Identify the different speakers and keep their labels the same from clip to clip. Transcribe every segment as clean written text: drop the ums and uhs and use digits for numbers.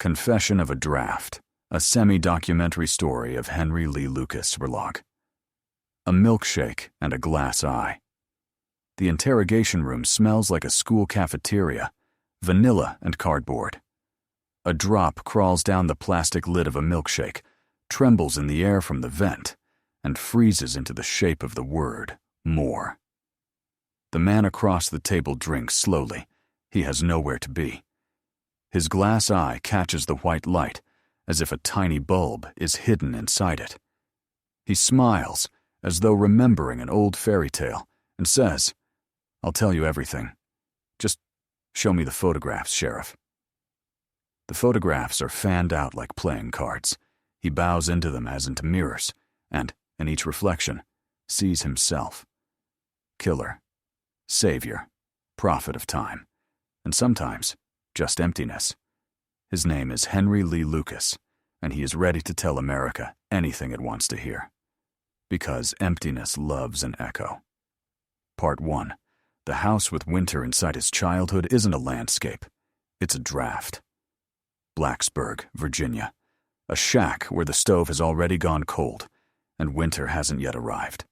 Speaker 1: Confession of a Draft, a semi-documentary story of Henry Lee Lucas Verlag. A milkshake and a glass eye. The interrogation room smells like a school cafeteria, vanilla and cardboard. A drop crawls down the plastic lid of a milkshake, trembles in the air from the vent, and freezes into the shape of the word, more. The man across the table drinks slowly. He has nowhere to be. His glass eye catches the white light, as if a tiny bulb is hidden inside it. He smiles, as though remembering an old fairy tale, and says, "I'll tell you everything. Just show me the photographs, Sheriff." The photographs are fanned out like playing cards. He bows into them as into mirrors, and, in each reflection, sees himself. Killer, savior, prophet of time, and sometimes just emptiness. His name is Henry Lee Lucas, and he is ready to tell America anything it wants to hear. Because emptiness loves an echo. Part 1. The house with winter inside his childhood isn't a landscape. It's a draft. Blacksburg, Virginia. A shack where the stove has already gone cold, and winter hasn't yet arrived.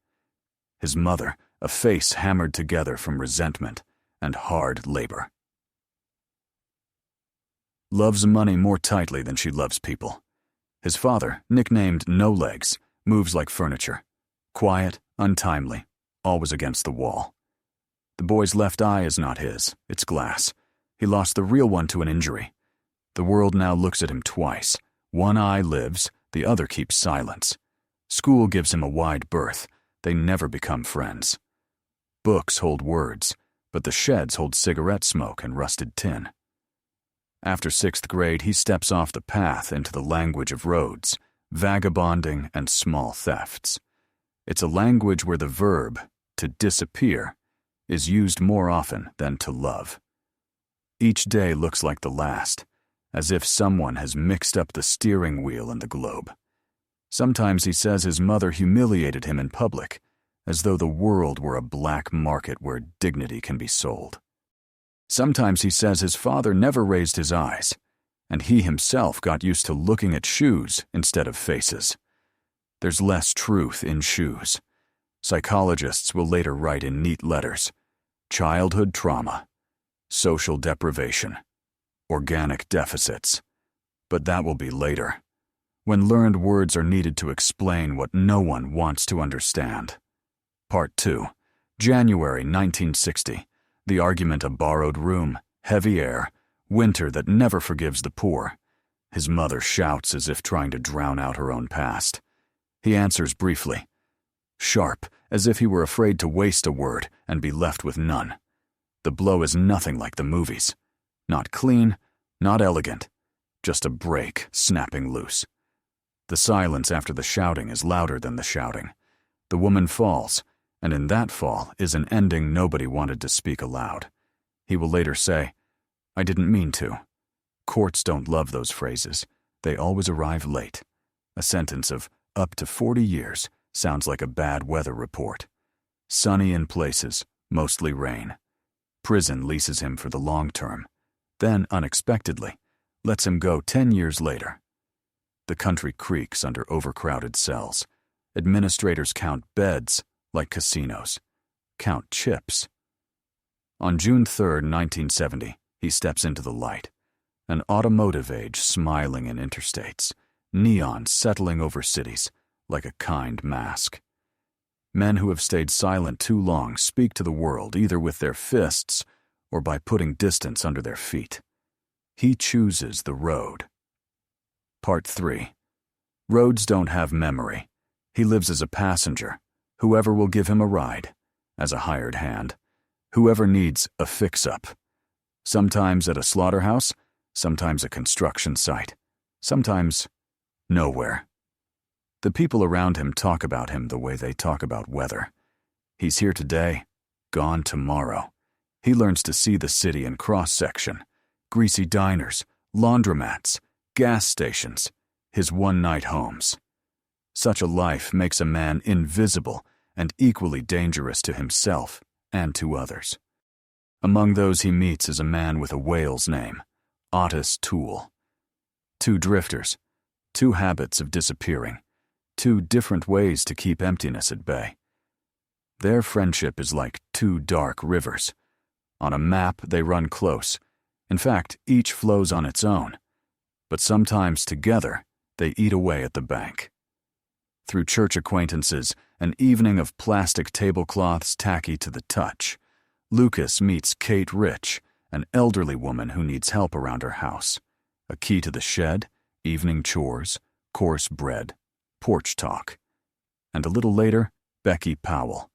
Speaker 1: His mother, a face hammered together from resentment and hard labor. Loves money more tightly than she loves people. His father, nicknamed No Legs, moves like furniture. Quiet, untimely, always against the wall. The boy's left eye is not his, it's glass. He lost the real one to an injury. The world now looks at him twice. One eye lives, the other keeps silence. School gives him a wide berth. They never become friends. Books hold words, but the sheds hold cigarette smoke and rusted tin. After 6th grade, he steps off the path into the language of roads, vagabonding, and small thefts. It's a language where the verb, to disappear, is used more often than to love. Each day looks like the last, as if someone has mixed up the steering wheel and the globe. Sometimes he says his mother humiliated him in public, as though the world were a black market where dignity can be sold. Sometimes he says his father never raised his eyes, and he himself got used to looking at shoes instead of faces. There's less truth in shoes. Psychologists will later write in neat letters: childhood trauma, social deprivation, organic deficits. But that will be later, when learned words are needed to explain what no one wants to understand. Part 2. January 1960. The argument: a borrowed room, heavy air, winter that never forgives the poor. His mother shouts as if trying to drown out her own past. He answers briefly, sharp, as if he were afraid to waste a word and be left with none. The blow is nothing like the movies. Not clean, not elegant, just a break snapping loose. The silence after the shouting is louder than the shouting. The woman falls, and in that fall is an ending nobody wanted to speak aloud. He will later say, "I didn't mean to." Courts don't love those phrases. They always arrive late. A sentence of up to 40 years sounds like a bad weather report. Sunny in places, mostly rain. Prison leases him for the long term, then, unexpectedly, lets him go 10 years later. The country creaks under overcrowded cells. Administrators count beds like casinos. Count chips. On June 3, 1970, he steps into the light. An automotive age smiling in interstates. Neon settling over cities like a kind mask. Men who have stayed silent too long speak to the world either with their fists or by putting distance under their feet. He chooses the road. Part 3. Roads don't have memory. He lives as a passenger. Whoever will give him a ride, as a hired hand. Whoever needs a fix-up. Sometimes at a slaughterhouse, sometimes a construction site, sometimes nowhere. The people around him talk about him the way they talk about weather. He's here today, gone tomorrow. He learns to see the city in cross-section. Greasy diners, laundromats, gas stations, his one-night homes. Such a life makes a man invisible and equally dangerous to himself and to others. Among those he meets is a man with a whale's name, Otis Toole. 2 drifters, 2 habits of disappearing, 2 different ways to keep emptiness at bay. Their friendship is like 2 dark rivers. On a map, they run close. In fact, each flows on its own. But sometimes together, they eat away at the bank. Through church acquaintances, an evening of plastic tablecloths tacky to the touch, Lucas meets Kate Rich, an elderly woman who needs help around her house. A key to the shed, evening chores, coarse bread, porch talk. And a little later, Becky Powell,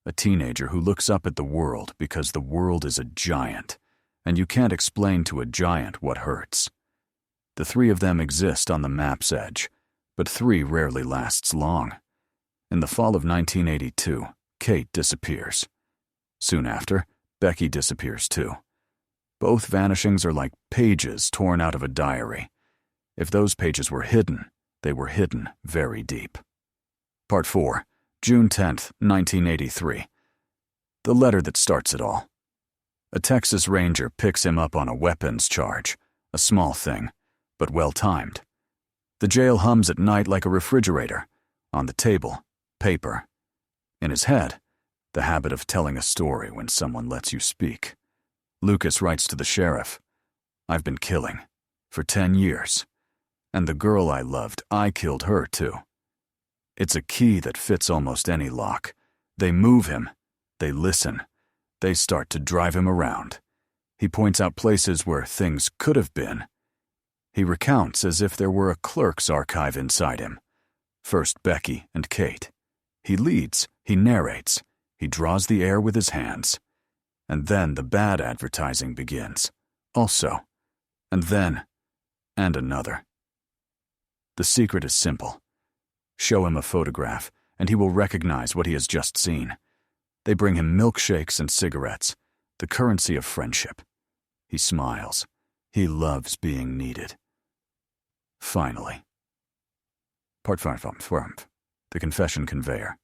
Speaker 1: a teenager who looks up at the world because the world is a giant, and you can't explain to a giant what hurts. The 3 of them exist on the map's edge, but 3 rarely lasts long. In the fall of 1982, Kate disappears. Soon after, Becky disappears too. Both vanishings are like pages torn out of a diary. If those pages were hidden, they were hidden very deep. Part 4, June 10th, 1983. The letter that starts it all. A Texas Ranger picks him up on a weapons charge, a small thing, but well-timed. The jail hums at night like a refrigerator. On the table, paper. In his head, the habit of telling a story when someone lets you speak. Lucas writes to the sheriff, "I've been killing, for 10 years. And the girl I loved, I killed her too." It's a key that fits almost any lock. They move him. They listen. They start to drive him around. He points out places where things could have been. He recounts as if there were a clerk's archive inside him. First Becky and Kate. He leads, he narrates, he draws the air with his hands. And then the bad advertising begins. Also. And then. And another. The secret is simple. Show him a photograph, and he will recognize what he has just seen. They bring him milkshakes and cigarettes, the currency of friendship. He smiles. He loves being needed. Finally. Part 5. The Confession Conveyor.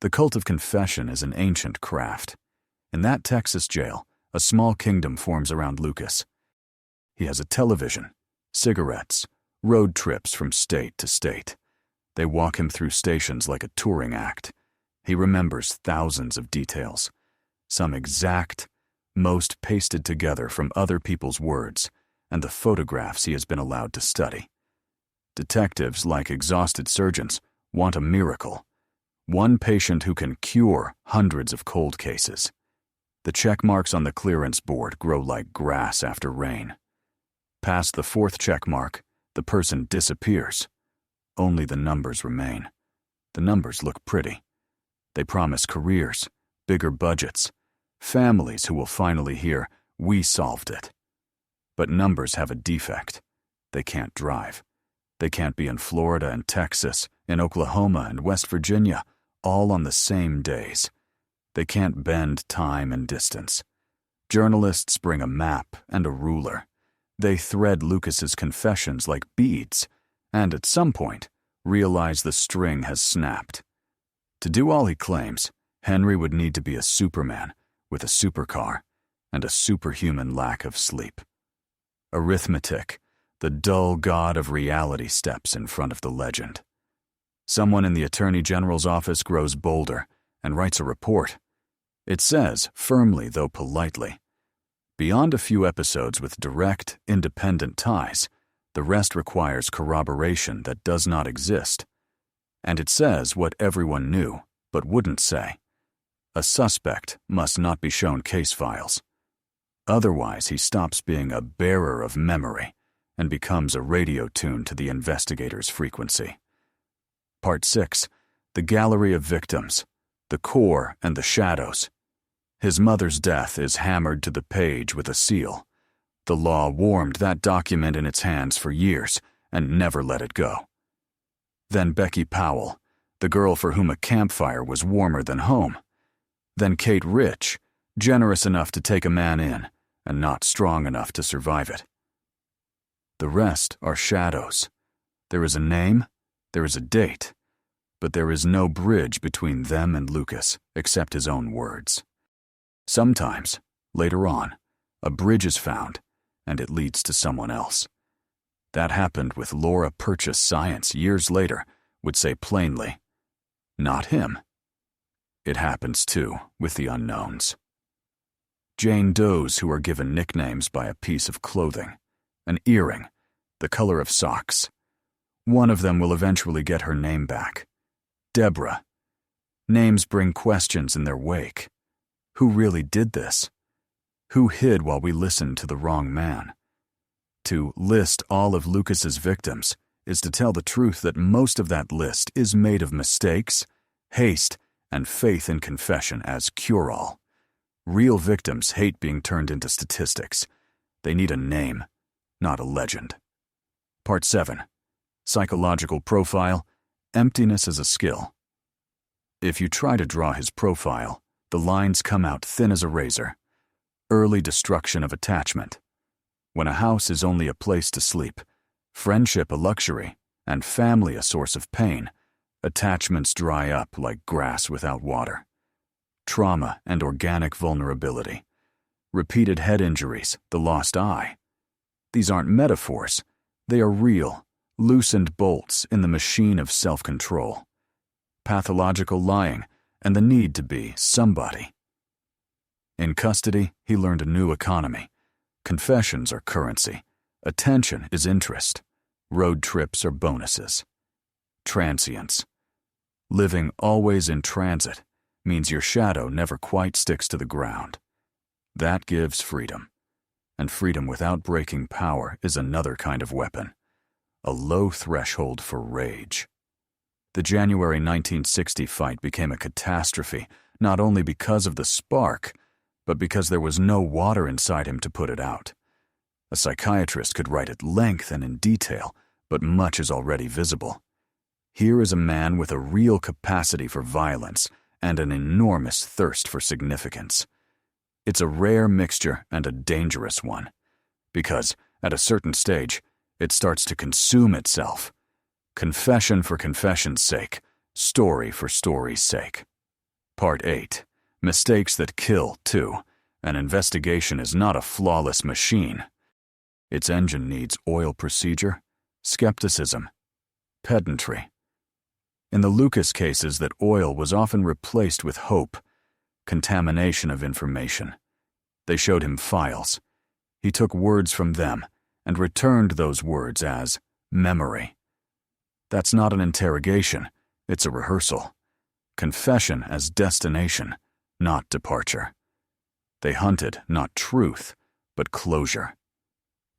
Speaker 1: The cult of confession is an ancient craft. In that Texas jail, a small kingdom forms around Lucas. He has a television, cigarettes, road trips from state to state. They walk him through stations like a touring act. He remembers thousands of details, some exact, most pasted together from other people's words and the photographs he has been allowed to study. Detectives, like exhausted surgeons, want a miracle. One patient who can cure hundreds of cold cases. The check marks on the clearance board grow like grass after rain. Past the 4th check mark, the person disappears. Only the numbers remain. The numbers look pretty. They promise careers, bigger budgets, families who will finally hear, "We solved it." But numbers have a defect. They can't drive. They can't be in Florida and Texas, in Oklahoma and West Virginia, all on the same days. They can't bend time and distance. Journalists bring a map and a ruler. They thread Lucas's confessions like beads, and at some point, realize the string has snapped. To do all he claims, Henry would need to be a Superman with a supercar and a superhuman lack of sleep. Arithmetic, the dull god of reality, steps in front of the legend. Someone in the Attorney General's office grows bolder and writes a report. It says, firmly though politely, beyond a few episodes with direct, independent ties, the rest requires corroboration that does not exist. And it says what everyone knew, but wouldn't say. A suspect must not be shown case files. Otherwise, he stops being a bearer of memory and becomes a radio tune to the investigator's frequency. Part 6. The Gallery of Victims, the Core and the Shadows. His mother's death is hammered to the page with a seal. The law warmed that document in its hands for years and never let it go. Then Becky Powell, the girl for whom a campfire was warmer than home. Then Kate Rich, generous enough to take a man in and not strong enough to survive it. The rest are shadows. There is a name, there is a date, but there is no bridge between them and Lucas except his own words. Sometimes, later on, a bridge is found, and it leads to someone else. That happened with Laura Purchase. Science, years later, would say plainly, not him. It happens, too, with the unknowns. Jane Does who are given nicknames by a piece of clothing, an earring, the color of socks. One of them will eventually get her name back. Debra. Names bring questions in their wake. Who really did this? Who hid while we listened to the wrong man? To list all of Lucas's victims is to tell the truth that most of that list is made of mistakes, haste, and faith in confession as cure-all. Real victims hate being turned into statistics. They need a name, not a legend. Part 7. Psychological Profile, Emptiness as a Skill. If you try to draw his profile, the lines come out thin as a razor. Early destruction of attachment. When a house is only a place to sleep, friendship a luxury, and family a source of pain, attachments dry up like grass without water. Trauma and organic vulnerability. Repeated head injuries, the lost eye. These aren't metaphors. They are real, loosened bolts in the machine of self-control. Pathological lying and the need to be somebody. In custody, he learned a new economy. Confessions are currency. Attention is interest. Road trips are bonuses. Transience. Living always in transit means your shadow never quite sticks to the ground. That gives freedom. And freedom without breaking power is another kind of weapon. A low threshold for rage. The January 1960 fight became a catastrophe, not only because of the spark, but because there was no water inside him to put it out. A psychiatrist could write at length and in detail, but much is already visible. Here is a man with a real capacity for violence and an enormous thirst for significance. It's a rare mixture and a dangerous one, because, at a certain stage, it starts to consume itself. Confession for confession's sake, story for story's sake. Part 8. Mistakes that kill, too. An investigation is not a flawless machine. Its engine needs oil procedure, skepticism, pedantry. In the Lucas cases, that oil was often replaced with hope, contamination of information. They showed him files. He took words from them and returned those words as memory. That's not an interrogation, it's a rehearsal. Confession as destination, not departure. They hunted not truth, but closure.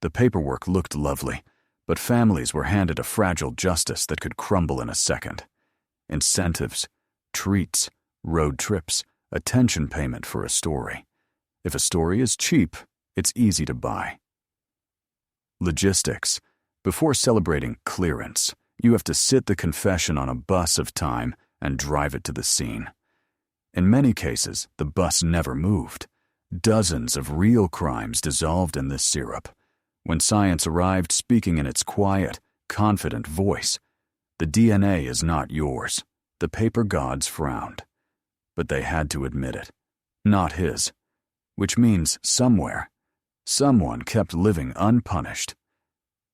Speaker 1: The paperwork looked lovely, but families were handed a fragile justice that could crumble in a second. Incentives, treats, road trips, attention payment for a story. If a story is cheap, it's easy to buy. Logistics. Before celebrating clearance, you have to sit the confession on a bus of time and drive it to the scene. In many cases, the bus never moved. Dozens of real crimes dissolved in this syrup. When science arrived speaking in its quiet, confident voice, the DNA is not yours. The paper gods frowned. But they had to admit it. Not his. Which means somewhere, someone kept living unpunished.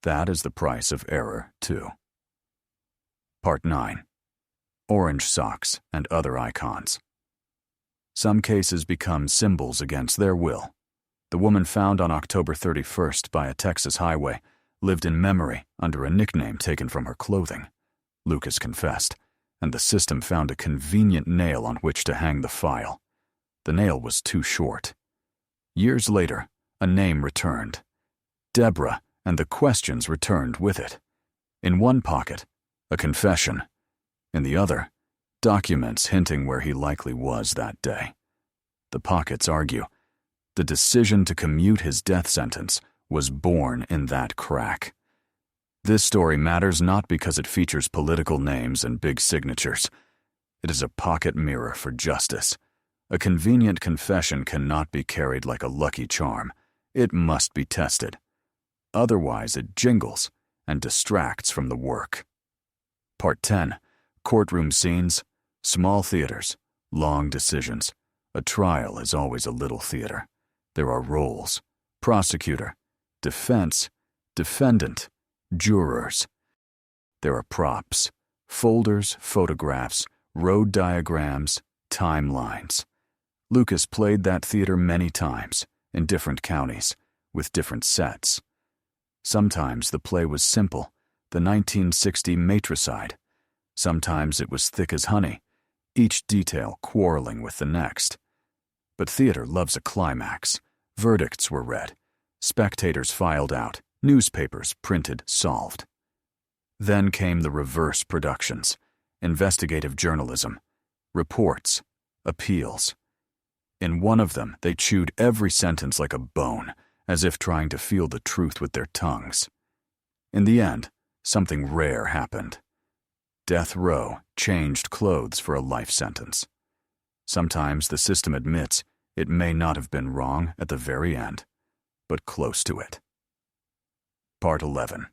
Speaker 1: That is the price of error, too. Part 9. Orange socks and other icons. Some cases become symbols against their will. The woman found on October 31st by a Texas highway lived in memory under a nickname taken from her clothing. Lucas confessed, and the system found a convenient nail on which to hang the file. The nail was too short. Years later, a name returned. Debra, and the questions returned with it. In one pocket, a confession. In the other, documents hinting where he likely was that day. The pockets argue. The decision to commute his death sentence was born in that crack. This story matters not because it features political names and big signatures. It is a pocket mirror for justice. A convenient confession cannot be carried like a lucky charm. It must be tested. Otherwise, it jingles and distracts from the work. Part 10. Courtroom scenes, small theaters, long decisions. A trial is always a little theater. There are roles: prosecutor, defense, defendant, jurors. There are props, folders, photographs, road diagrams, timelines. Lucas played that theater many times, in different counties, with different sets. Sometimes the play was simple, the 1960 matricide. Sometimes it was thick as honey, each detail quarreling with the next. But theater loves a climax. Verdicts were read, spectators filed out, newspapers printed, solved. Then came the reverse productions, investigative journalism, reports, appeals. In one of them, they chewed every sentence like a bone, as if trying to feel the truth with their tongues. In the end, something rare happened. Death row changed clothes for a life sentence. Sometimes the system admits it may not have been wrong at the very end, but close to it. Part 11.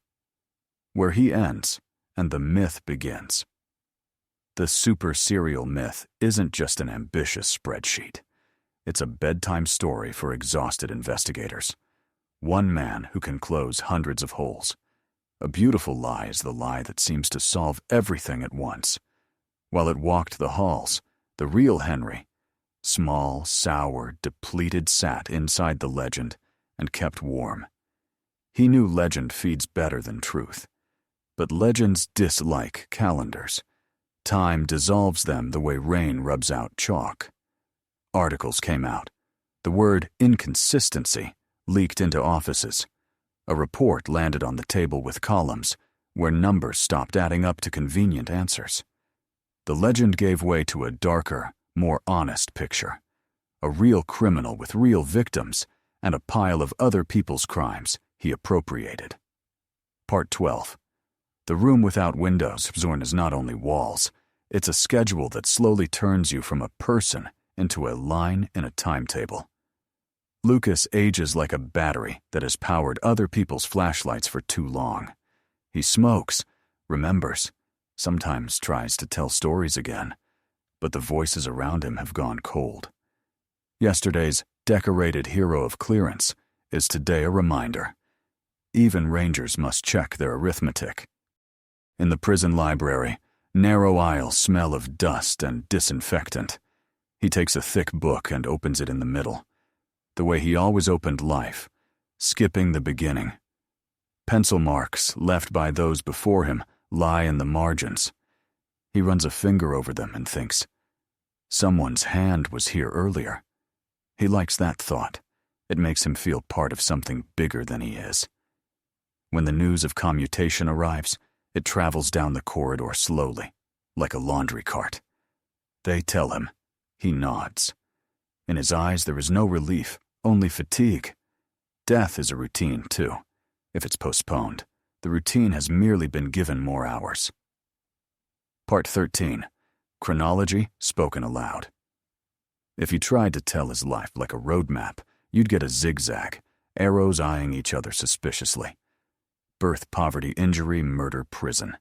Speaker 1: Where he ends and the myth begins. The super serial myth isn't just an ambitious spreadsheet. It's a bedtime story for exhausted investigators. One man who can close hundreds of holes. A beautiful lie is the lie that seems to solve everything at once. While it walked the halls, the real Henry, small, sour, depleted, sat inside the legend and kept warm. He knew legend feeds better than truth. But legends dislike calendars. Time dissolves them the way rain rubs out chalk. Articles came out. The word inconsistency leaked into offices. A report landed on the table with columns where numbers stopped adding up to convenient answers. The legend gave way to a darker, more honest picture. A real criminal with real victims and a pile of other people's crimes he appropriated. Part 12. The room without windows, Zorn, is not only walls. It's a schedule that slowly turns you from a person into a line in a timetable. Lucas ages like a battery that has powered other people's flashlights for too long. He smokes, remembers, sometimes tries to tell stories again, but the voices around him have gone cold. Yesterday's decorated hero of clearance is today a reminder. Even Rangers must check their arithmetic. In the prison library, narrow aisles smell of dust and disinfectant. He takes a thick book and opens it in the middle, the way he always opened life, skipping the beginning. Pencil marks left by those before him lie in the margins. He runs a finger over them and thinks, someone's hand was here earlier. He likes that thought. It makes him feel part of something bigger than he is. When the news of commutation arrives, it travels down the corridor slowly, like a laundry cart. They tell him. He nods. In his eyes there is no relief, only fatigue. Death is a routine, too. If it's postponed, the routine has merely been given more hours. Part 13. Chronology spoken aloud. If you tried to tell his life like a road map, you'd get a zigzag, arrows eyeing each other suspiciously. Birth, poverty, injury, murder, prison.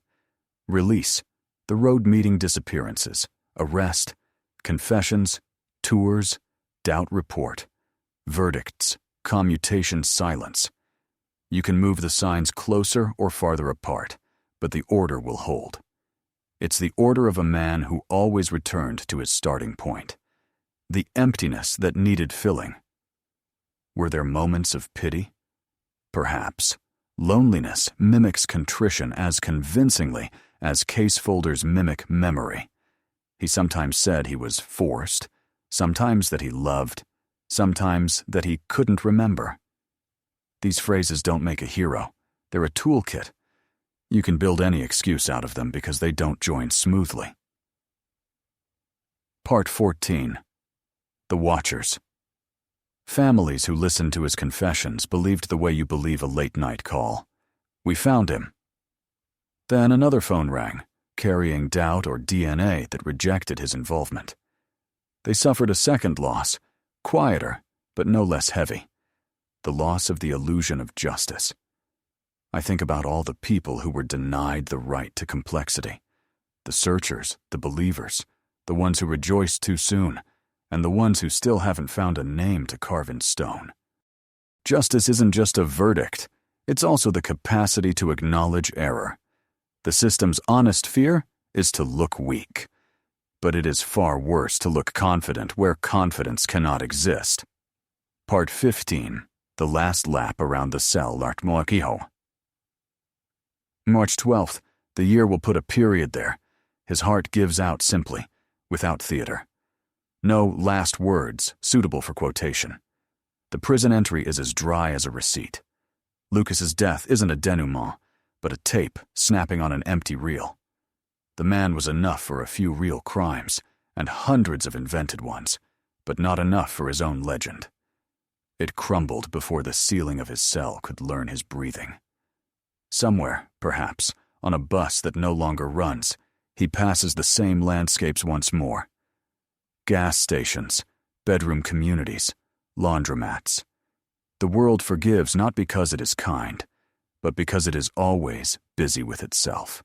Speaker 1: Release, the road meeting disappearances, arrest, confessions, tours, doubt report, verdicts, commutation, silence. You can move the signs closer or farther apart, but the order will hold. It's the order of a man who always returned to his starting point. The emptiness that needed filling. Were there moments of pity? Perhaps. Loneliness mimics contrition as convincingly as case folders mimic memory. He sometimes said he was forced, sometimes that he loved, sometimes that he couldn't remember. These phrases don't make a hero. They're a toolkit. You can build any excuse out of them because they don't join smoothly. Part 14. The Watchers. Families who listened to his confessions believed the way you believe a late-night call. We found him. Then another phone rang, carrying doubt or DNA that rejected his involvement. They suffered a second loss, quieter, but no less heavy. The loss of the illusion of justice. I think about all the people who were denied the right to complexity. The searchers, the believers, the ones who rejoiced too soon, and the ones who still haven't found a name to carve in stone. Justice isn't just a verdict, It's also the capacity to acknowledge error. The system's honest fear is to look weak. But it is far worse to look confident where confidence cannot exist. Part 15. The last lap around the cell l'Artmoakiho. March 12th. The year will put a period there. His heart gives out simply, without theater. No last words suitable for quotation. The prison entry is as dry as a receipt. Lucas's death isn't a denouement, but a tape snapping on an empty reel. The man was enough for a few real crimes, and hundreds of invented ones, but not enough for his own legend. It crumbled before the ceiling of his cell could learn his breathing. Somewhere, perhaps, on a bus that no longer runs, he passes the same landscapes once more. Gas stations, bedroom communities, laundromats. The world forgives not because it is kind, but because it is always busy with itself.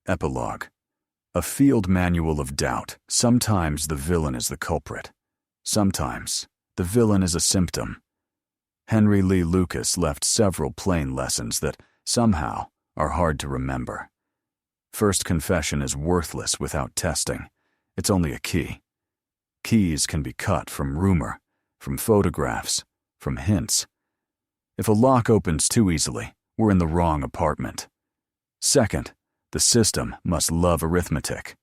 Speaker 1: Epilogue. A field manual of doubt. Sometimes the villain is the culprit. Sometimes the villain is a symptom. Henry Lee Lucas left several plain lessons that, somehow, are hard to remember. First confession is worthless without testing. It's only a key. Keys can be cut from rumor, from photographs, from hints. If a lock opens too easily, we're in the wrong apartment. Second, the system must love arithmetic.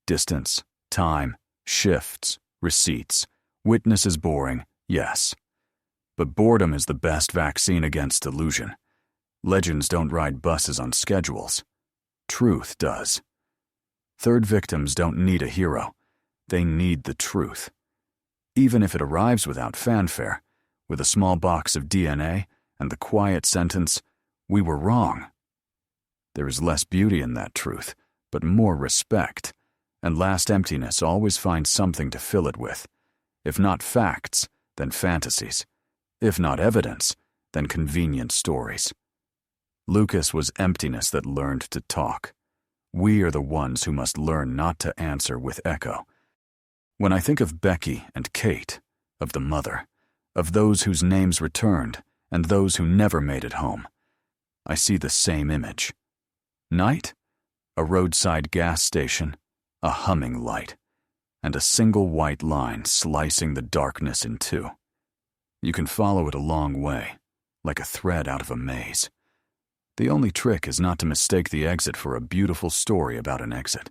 Speaker 1: Distance, time, shifts, receipts. Witness is boring, yes. But boredom is the best vaccine against delusion. Legends don't ride buses on schedules. Truth does. Third victims don't need a hero. They need the truth. Even if it arrives without fanfare, with a small box of DNA and the quiet sentence, "We were wrong." There is less beauty in that truth, but more respect, and last emptiness always finds something to fill it with. If not facts, then fantasies. If not evidence, then convenient stories. Lucas was emptiness that learned to talk. We are the ones who must learn not to answer with echo. When I think of Becky and Kate, of the mother, of those whose names returned and those who never made it home, I see the same image. Night, a roadside gas station, a humming light, and a single white line slicing the darkness in two. You can follow it a long way, like a thread out of a maze. The only trick is not to mistake the exit for a beautiful story about an exit.